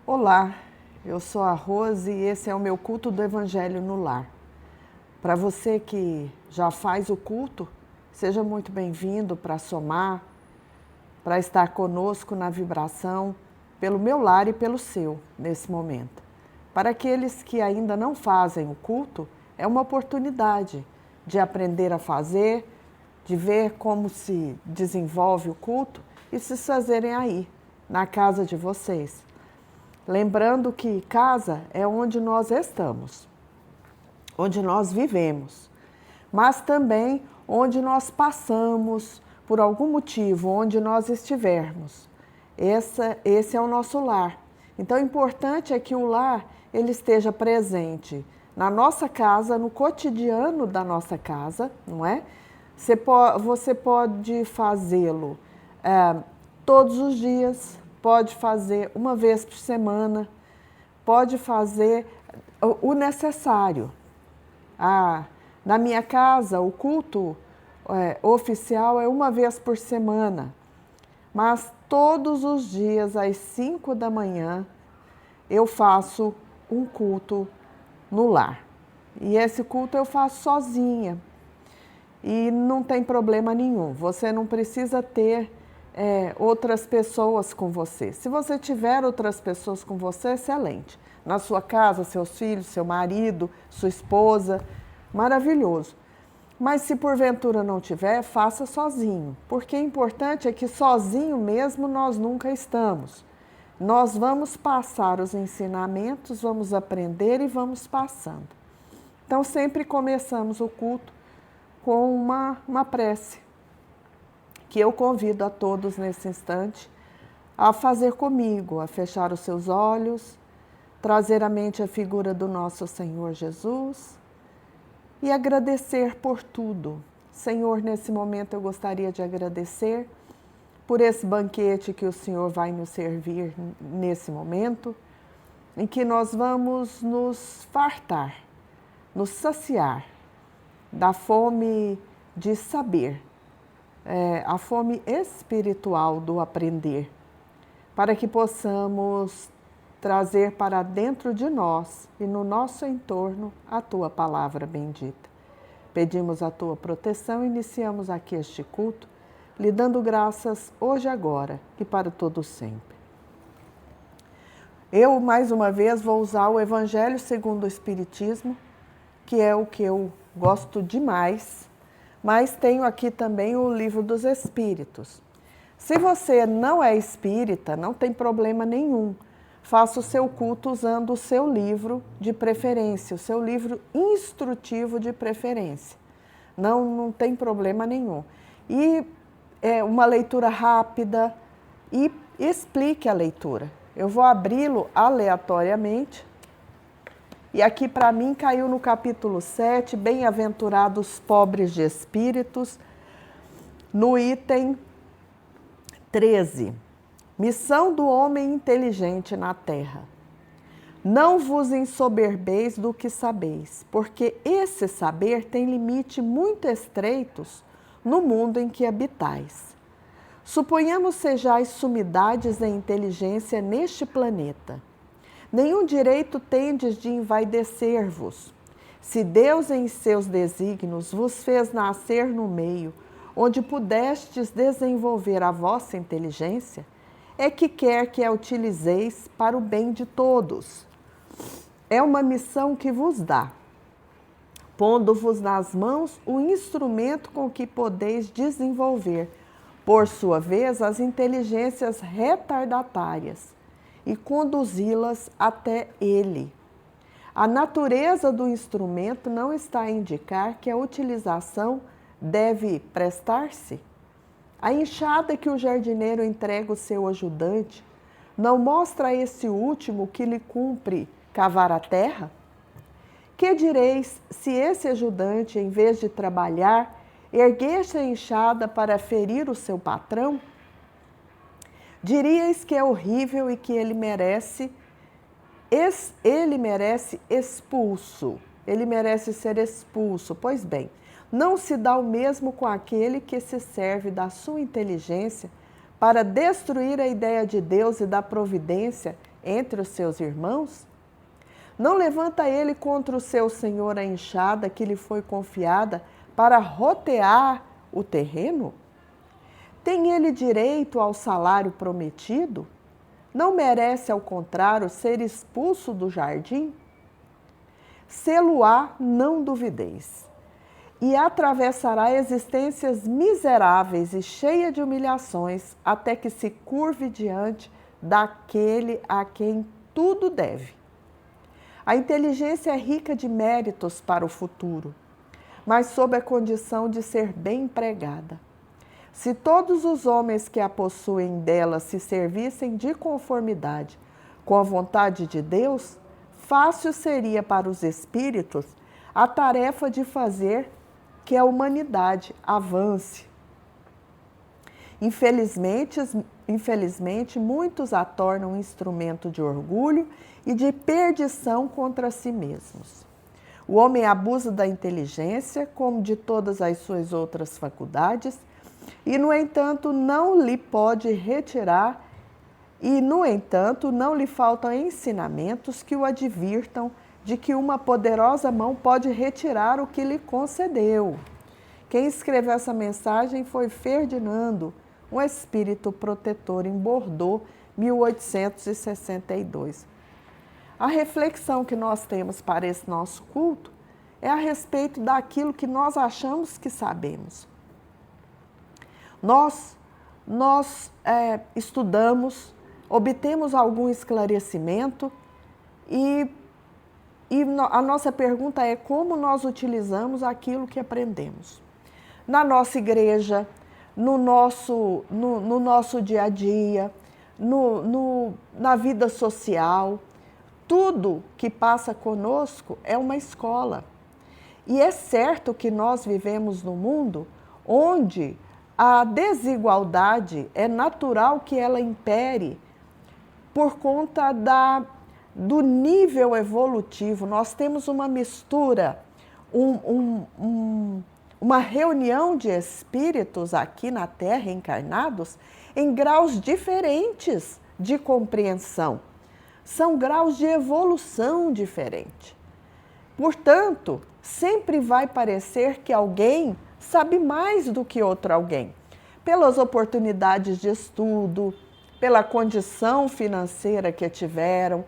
Olá, eu sou a Rose e esse é o meu culto do Evangelho no Lar. Para você que já faz o culto, seja muito bem-vindo para somar, para estar conosco na vibração, pelo meu lar e pelo seu, nesse momento. Para aqueles que ainda não fazem o culto, é uma oportunidade de aprender a fazer, de ver como se desenvolve o culto e se fazerem aí, na casa de vocês. Lembrando que casa é onde nós estamos, onde nós vivemos, mas também onde nós passamos por algum motivo, onde nós estivermos. Esse é o nosso lar. Então, o importante é que o lar ele esteja presente na nossa casa, no cotidiano da nossa casa, não é? Você pode fazê-lo todos os dias, pode fazer uma vez por semana, pode fazer o necessário. Na minha casa, o culto oficial é uma vez por semana, mas todos os dias, às 5 da manhã, eu faço um culto no lar. E esse culto eu faço sozinha. E não tem problema nenhum, você não precisa ter outras pessoas com você. Se você tiver outras pessoas com você, excelente. Na sua casa, seus filhos, seu marido, sua esposa, maravilhoso. Mas se porventura não tiver, faça sozinho, porque o importante é que sozinho mesmo nós nunca estamos. Nós vamos passar os ensinamentos, vamos aprender e vamos passando. Então sempre começamos o culto com uma prece, que eu convido a todos nesse instante a fazer comigo, a fechar os seus olhos, trazer à mente a figura do nosso Senhor Jesus e agradecer por tudo. Senhor, nesse momento eu gostaria de agradecer por esse banquete que o Senhor vai nos servir nesse momento, em que nós vamos nos fartar, nos saciar da fome de saber, a fome espiritual do aprender, para que possamos trazer para dentro de nós e no nosso entorno a Tua palavra bendita. Pedimos a Tua proteção e iniciamos aqui este culto, lhe dando graças hoje, agora e para todo sempre. Eu, mais uma vez, vou usar o Evangelho segundo o Espiritismo, que é o que eu gosto demais, mas tenho aqui também o Livro dos Espíritos. Se você não é espírita, não tem problema nenhum. Faça o seu culto usando o seu livro de preferência, o seu livro instrutivo de preferência. Não tem problema nenhum. E uma leitura rápida e explique a leitura. Eu vou abri-lo aleatoriamente. E aqui para mim caiu no capítulo 7, Bem-aventurados pobres de espíritos, no item 13. Missão do homem inteligente na terra. Não vos ensoberbeis do que sabeis, porque esse saber tem limite muito estreitos no mundo em que habitais. Suponhamos sejais sumidades em inteligência neste planeta. Nenhum direito tendes de envaidecer-vos. Se Deus em seus desígnios vos fez nascer no meio onde pudestes desenvolver a vossa inteligência, é que quer que a utilizeis para o bem de todos. É uma missão que vos dá, pondo-vos nas mãos o instrumento com que podeis desenvolver, por sua vez, as inteligências retardatárias e conduzi-las até ele. A natureza do instrumento não está a indicar que a utilização deve prestar-se. A enxada que o jardineiro entrega ao seu ajudante não mostra a esse último que lhe cumpre cavar a terra? Que direis se esse ajudante, em vez de trabalhar, erguesse a enxada para ferir o seu patrão? Diríeis que é horrível e que ele merece expulso, ele merece ser expulso. Pois bem, não se dá o mesmo com aquele que se serve da sua inteligência para destruir a ideia de Deus e da providência entre os seus irmãos? Não levanta ele contra o seu senhor a enxada que lhe foi confiada para rotear o terreno? Tem ele direito ao salário prometido? Não merece, ao contrário, ser expulso do jardim? Sê-lo-á, não duvideis, e atravessará existências miseráveis e cheia de humilhações, até que se curve diante daquele a quem tudo deve. A inteligência é rica de méritos para o futuro, mas sob a condição de ser bem empregada. Se todos os homens que a possuem dela se servissem de conformidade com a vontade de Deus, fácil seria para os espíritos a tarefa de fazer que a humanidade avance. Infelizmente, muitos a tornam instrumento de orgulho e de perdição contra si mesmos. O homem abusa da inteligência, como de todas as suas outras faculdades, e, no entanto, não lhe faltam ensinamentos que o advirtam de que uma poderosa mão pode retirar o que lhe concedeu. Quem escreveu essa mensagem foi Ferdinando, um espírito protetor em Bordeaux, 1862. A reflexão que nós temos para esse nosso culto é a respeito daquilo que nós achamos que sabemos. Nós estudamos, obtemos algum esclarecimento e a nossa pergunta é como nós utilizamos aquilo que aprendemos. Na nossa igreja, no nosso dia a dia, na vida social, tudo que passa conosco é uma escola. E é certo que nós vivemos num mundo onde a desigualdade é natural que ela impere por conta do nível evolutivo. Nós temos uma mistura, uma reunião de espíritos aqui na Terra encarnados em graus diferentes de compreensão. São graus de evolução diferentes. Portanto, sempre vai parecer que alguém sabe mais do que outro alguém, pelas oportunidades de estudo, pela condição financeira que tiveram,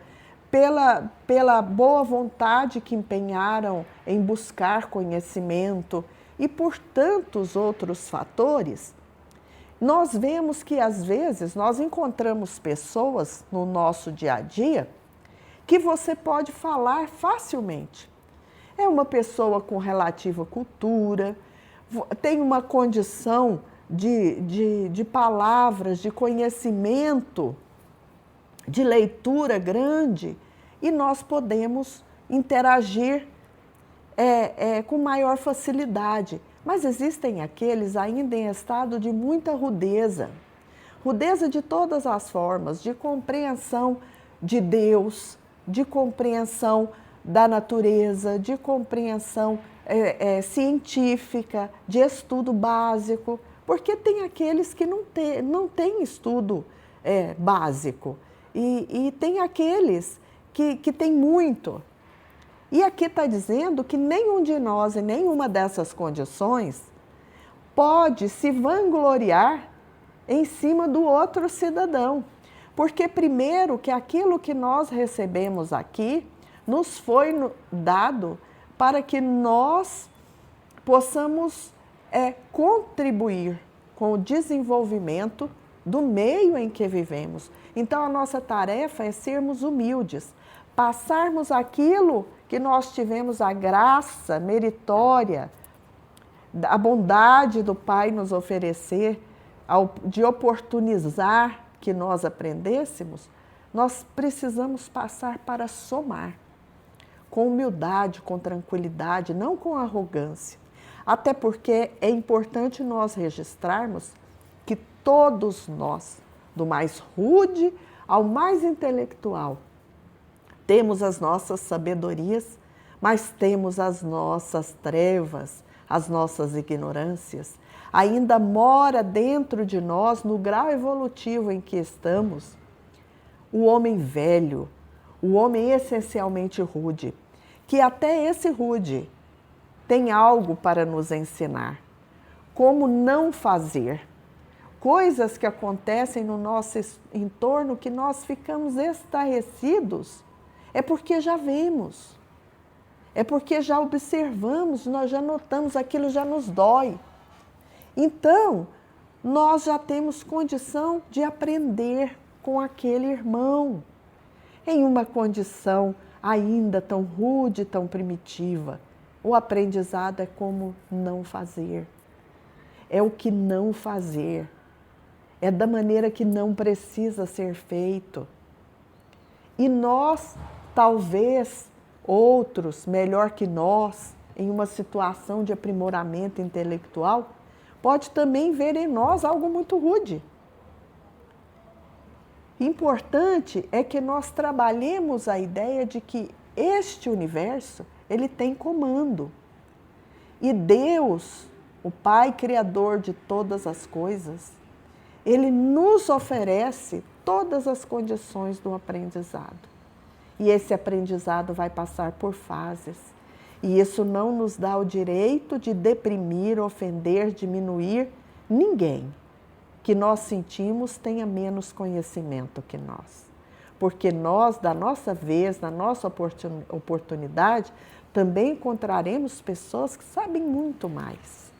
pela boa vontade que empenharam em buscar conhecimento e por tantos outros fatores. Nós vemos que às vezes nós encontramos pessoas no nosso dia a dia que você pode falar facilmente. É uma pessoa com relativa cultura, tem uma condição de palavras, de conhecimento, de leitura grande, e nós podemos interagir com maior facilidade. Mas existem aqueles ainda em estado de muita rudeza, rudeza de todas as formas, de compreensão de Deus, de compreensão da natureza, de compreensão científica, de estudo básico, porque tem aqueles que não têm estudo básico e tem aqueles que têm muito. E aqui está dizendo que nenhum de nós, em nenhuma dessas condições, pode se vangloriar em cima do outro cidadão. Porque primeiro que aquilo que nós recebemos aqui nos foi dado para que nós possamos contribuir com o desenvolvimento do meio em que vivemos. Então, a nossa tarefa é sermos humildes, passarmos aquilo que nós tivemos a graça meritória, a bondade do Pai nos oferecer, de oportunizar que nós aprendêssemos, nós precisamos passar para somar, com humildade, com tranquilidade, não com arrogância. Até porque é importante nós registrarmos que todos nós, do mais rude ao mais intelectual, temos as nossas sabedorias, mas temos as nossas trevas, as nossas ignorâncias. Ainda mora dentro de nós, no grau evolutivo em que estamos, o homem velho, o homem essencialmente rude, que até esse rude tem algo para nos ensinar. Como não fazer. Coisas que acontecem no nosso entorno que nós ficamos estarrecidos, é porque já vemos, é porque já observamos, nós já notamos, aquilo já nos dói. Então, nós já temos condição de aprender com aquele irmão, em uma condição ainda tão rude, tão primitiva. O aprendizado é como não fazer, é o que não fazer. É da maneira que não precisa ser feito. E nós, talvez, outros, melhor que nós, em uma situação de aprimoramento intelectual, pode também ver em nós algo muito rude. Importante é que nós trabalhemos a ideia de que este universo, ele tem comando. E Deus, o Pai Criador de todas as coisas, Ele nos oferece todas as condições do aprendizado. E esse aprendizado vai passar por fases. E isso não nos dá o direito de deprimir, ofender, diminuir ninguém que nós sentimos tenha menos conhecimento que nós. Porque nós, da nossa vez, na nossa oportunidade, também encontraremos pessoas que sabem muito mais.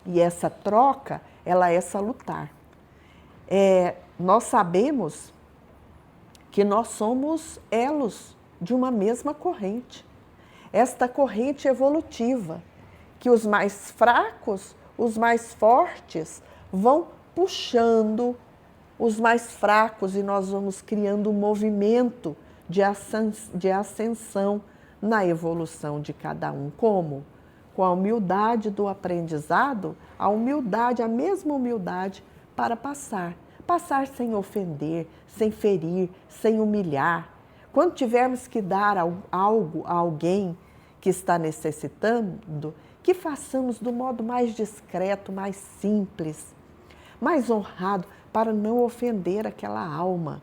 E essa troca, ela é salutar. Nós sabemos que nós somos elos de uma mesma corrente. Esta corrente evolutiva, que os mais fracos, os mais fortes, vão puxando os mais fracos e nós vamos criando um movimento de ascensão na evolução de cada um. Como? Com a humildade do aprendizado, a mesma humildade para passar sem ofender, sem ferir, sem humilhar. Quando tivermos que dar algo a alguém que está necessitando, que façamos do modo mais discreto, mais simples, mais honrado, para não ofender aquela alma,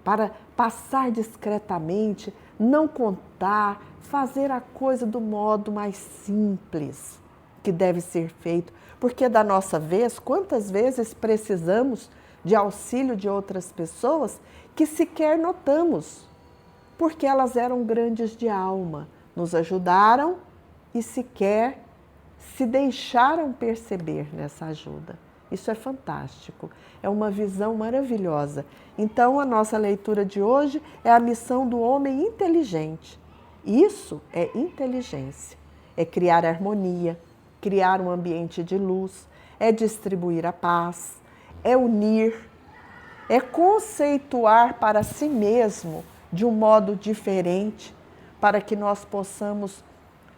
para passar discretamente, não contar, fazer a coisa do modo mais simples que deve ser feito. Porque da nossa vez, quantas vezes precisamos de auxílio de outras pessoas que sequer notamos, porque elas eram grandes de alma, nos ajudaram e sequer se deixaram perceber nessa ajuda. Isso é fantástico, é uma visão maravilhosa. Então, a nossa leitura de hoje é a missão do homem inteligente. Isso é inteligência, é criar harmonia, criar um ambiente de luz, é distribuir a paz, é unir, é conceituar para si mesmo de um modo diferente, para que nós possamos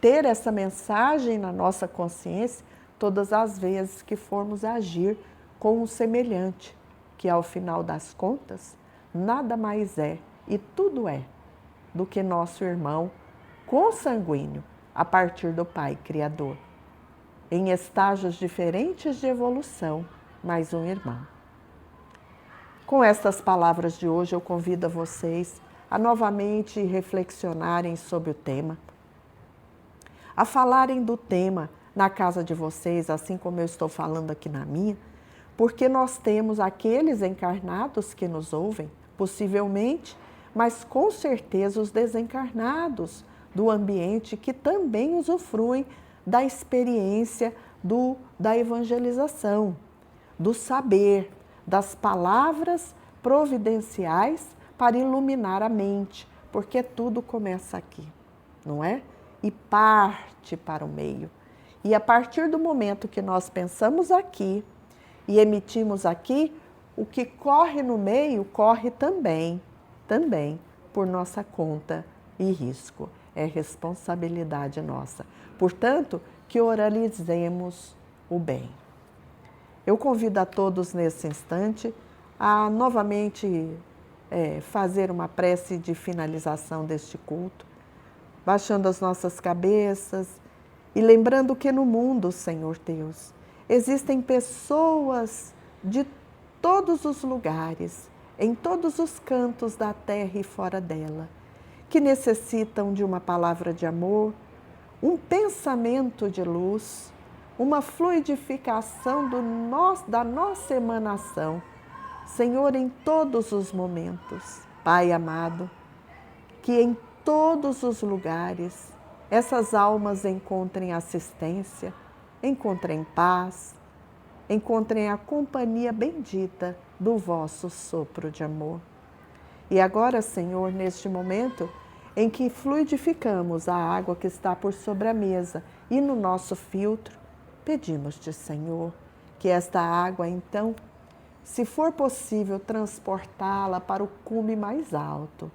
ter essa mensagem na nossa consciência todas as vezes que formos agir com um semelhante, que ao final das contas, nada mais é e tudo é do que nosso irmão consanguíneo a partir do Pai Criador. Em estágios diferentes de evolução, mais um irmão. Com estas palavras de hoje, eu convido a vocês a novamente reflexionarem sobre o tema, a falarem do tema na casa de vocês, assim como eu estou falando aqui na minha, porque nós temos aqueles encarnados que nos ouvem, possivelmente, mas com certeza os desencarnados do ambiente que também usufruem da experiência da evangelização, do saber, das palavras providenciais para iluminar a mente, porque tudo começa aqui, não é? E parte para o meio. E a partir do momento que nós pensamos aqui e emitimos aqui, o que corre no meio corre também por nossa conta e risco. É responsabilidade nossa. Portanto, que oralizemos o bem. Eu convido a todos nesse instante a novamente fazer uma prece de finalização deste culto, baixando as nossas cabeças e lembrando que no mundo, Senhor Deus, existem pessoas de todos os lugares, em todos os cantos da terra e fora dela, que necessitam de uma palavra de amor, um pensamento de luz, uma fluidificação da nossa emanação. Senhor, em todos os momentos, Pai amado, que em todos os lugares essas almas encontrem assistência, encontrem paz, encontrem a companhia bendita do vosso sopro de amor. E agora, Senhor, neste momento em que fluidificamos a água que está por sobre a mesa e no nosso filtro, pedimos-te, Senhor, que esta água, então, se for possível, transportá-la para o cume mais alto,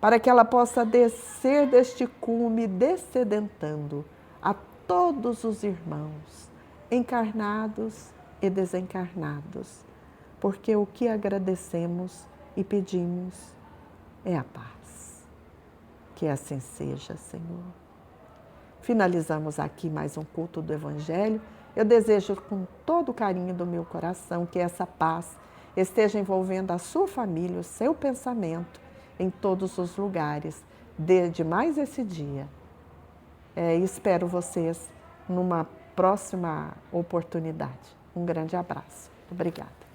para que ela possa descer deste cume descedentando a todos os irmãos, encarnados e desencarnados, porque o que agradecemos e pedimos é a paz. Que assim seja, Senhor. Finalizamos aqui mais um culto do Evangelho. Eu desejo com todo o carinho do meu coração que essa paz esteja envolvendo a sua família, o seu pensamento, em todos os lugares, desde mais esse dia. Espero vocês numa próxima oportunidade. Um grande abraço. Obrigada.